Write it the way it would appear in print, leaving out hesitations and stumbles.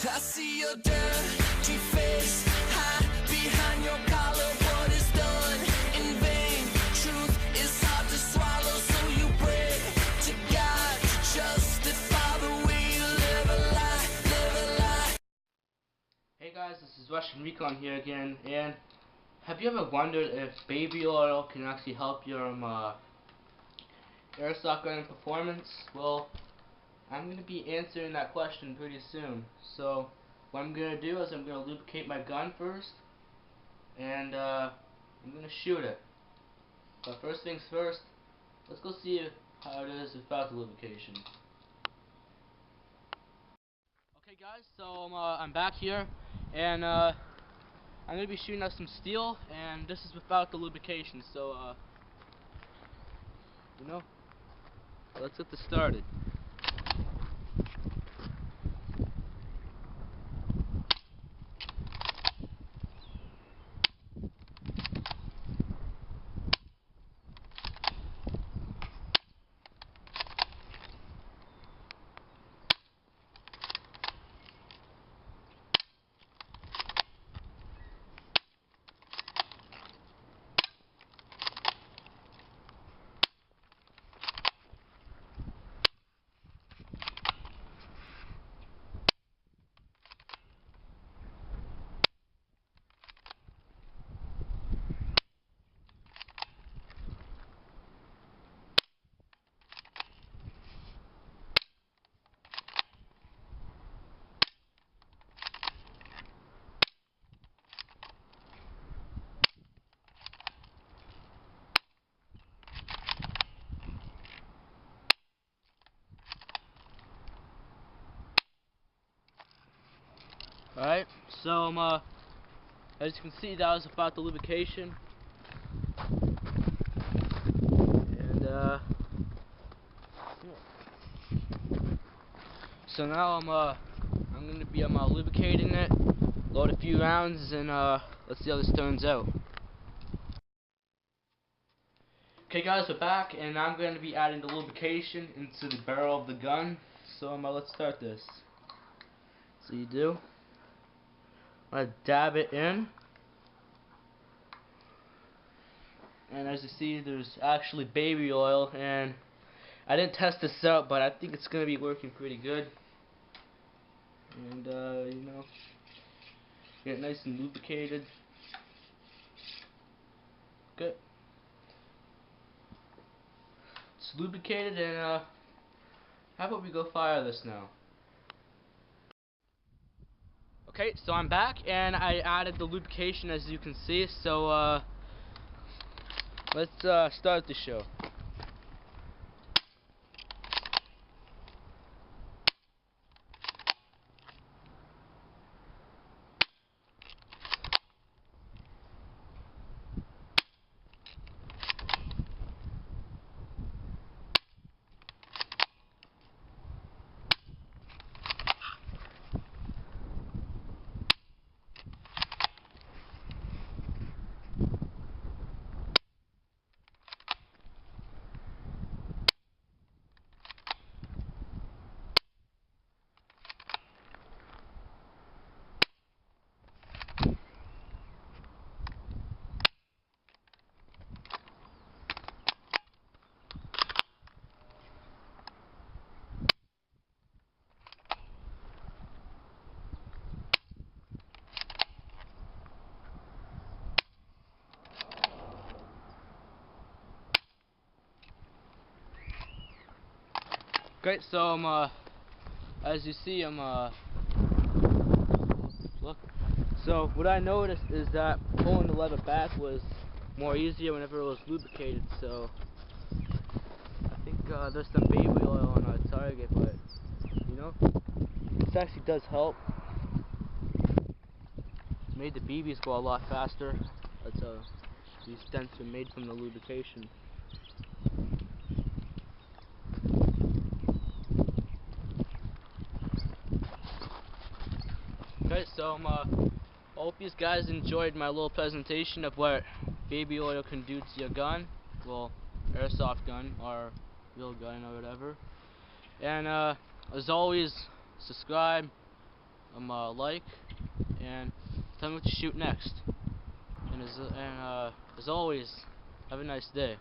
I see your dirty face, hide behind your collar. What is done in vain? Truth is hard to swallow, so you pray to God to justify the way you live a lie, live a lie. Hey guys, this is Russian Recon here again, and have you ever wondered if baby oil can actually help your airsoft gun performance? Well, I'm going to be answering that question pretty soon. So what I'm going to do is I'm going to lubricate my gun first, and I'm going to shoot it. But first things first, let's go see how it is without the lubrication. Okay guys, so I'm back here, and I'm going to be shooting out some steel, and this is without the lubrication, so you know, let's get this started. Alright, so as you can see, that was about the lubrication, and so now I'm gonna be lubricating it, load a few rounds, and let's see how this turns out. Okay guys, we're back, and I'm going to be adding the lubrication into the barrel of the gun. So let's start this. So you do, I'm gonna dab it in, and as you see, there's actually baby oil, and I didn't test this out, but I think it's gonna be working pretty good. And you know, get it nice and lubricated. Good. It's lubricated, and how about we go fire this now? Okay, so I'm back, and I added the lubrication, as you can see. So let's start the show. Great, so as you see, look. So what I noticed is that pulling the lever back was more easier whenever it was lubricated. So I think there's some baby oil on our target, but you know, this actually does help. Made the BBs go a lot faster. That's these dents are made from the lubrication. Okay, so I hope you guys enjoyed my little presentation of what baby oil can do to your gun. Well, airsoft gun or real gun or whatever. And as always, subscribe, like, and tell me what to shoot next. And as always, have a nice day.